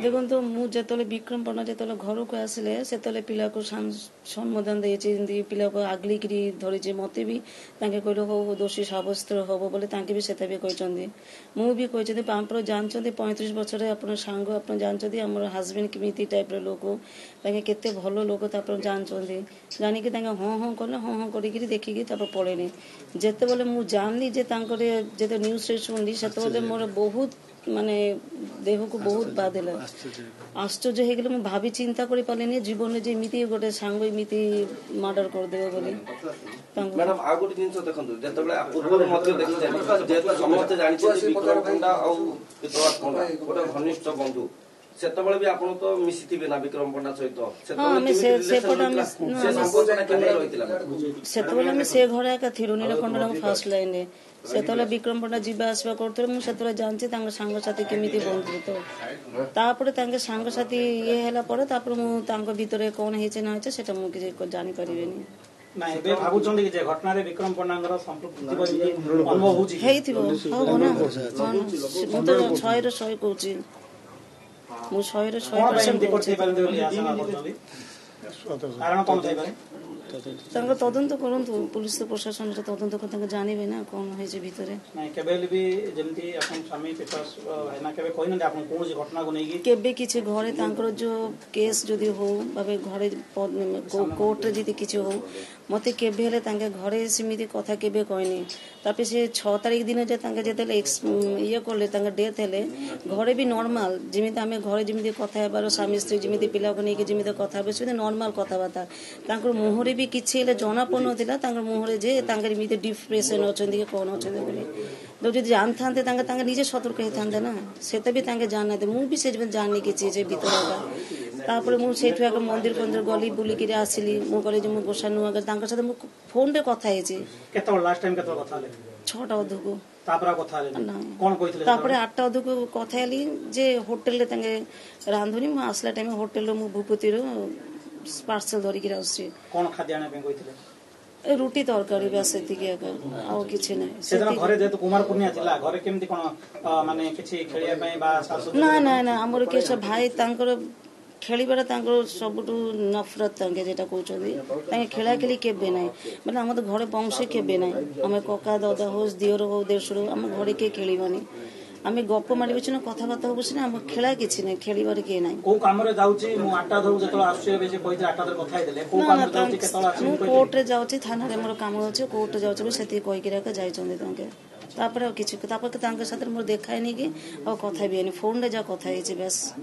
देखो तो मु जो विक्रम पण्डा जो घर को आसिले से पिला को सम्बोधन दे पिला को आगली करी धरी मत भी कहले हो दोषी सब्यस्त हम बोले भी से भी कहते मुझे कहते आप जानते 35 वर्ष आप सांग आप जानते आम हजबैंड केमी टाइप लोक केते भल लोक आप जानते जानिक हाँ हाँ कले हाँ हाँ कर देखिकी पड़ेनि जिते बड़े मुझे जानली जो न्यूज शुणली से मोर बहुत माने देह को बहुत बाधिला आश्चर्य हो गले भाभी चिंता कर पारे जीवन जे इमिति गोटे सांग इमिति मर्डर कर देबो बोली मैडम आ गोटे जिंस देखंतु जेतबेले पूर्व मध्य देखि जेतबेले समस्त जानि छै विक्रम पण्डा आ पितराज पण्डा गोटे घनिष्ठ बंधु सेतबेले भी आपण तो मिसिथिबे ना विक्रम पण्डा सहित सेतबेले हम से घर एका थिरु नीलकंठ फर्स्ट लाइन से विक्रम पण्डा जीवा आसवा करते मुझे जानची सांग साथी केमी बंधुत्व तापर सांग साथी ये है भितर कौन है ना से मुझे जानी पारे विक्रम पण्डा शहे 100 कहूँ मुझे 100% तदंत करंतु पुलिस प्रशासन तदंत जानवे ना कौन है भितर केबे किसी घरे जो केस जदि हो घरे कोर्ट जदि किसी हो मत केबे घरे सेमती कथा केबे कहनी तापर से 6 तारिख दिन ये कले डेथ हेले घरे भी नॉर्मल जमी आम घरे जमी कथा हेबार स्वामी स्त्री जमी पिला को लेकिन जमी कथा हे नॉर्मल कथबार्ता मुहरे भी किसी जना पड़ा मुहरे जे इमिति डिप्रेशन अच्छा कौन अच्छा जो जान था निजे सतर्क होता ना से भी जाना मुझे जानी किसी भर मुझे मंदिर फंदिर गली बुलिक आसली मुझे गोसा नुआ गली फोन रे कथा 6टा अध को 8टा अध को कथा जे होटेल रांधुनी मुझे आसला टाइम होटेल भूपति पार्सल धरिक रुटी तरकारी बस किसी ना ना ना आमर किए भाई खेलबार सबुठ नफरत जेटा कहते खेला खेली केबे ना मतलब आम तो घर वंश केबे ना आम कका दादा हो दिवर हो देशुर आम घर किए खेलबानी आम गप मार कथबार्ता हो सीना आम खेला किसी ना खेलबार किए ना कोर्टे जाऊँगी थाना मोर कम अच्छे कोर्टे जाऊँ से कहीकि जापर किसी मोर देखाएनि कि कथा भी फोन रे जा कथा बस।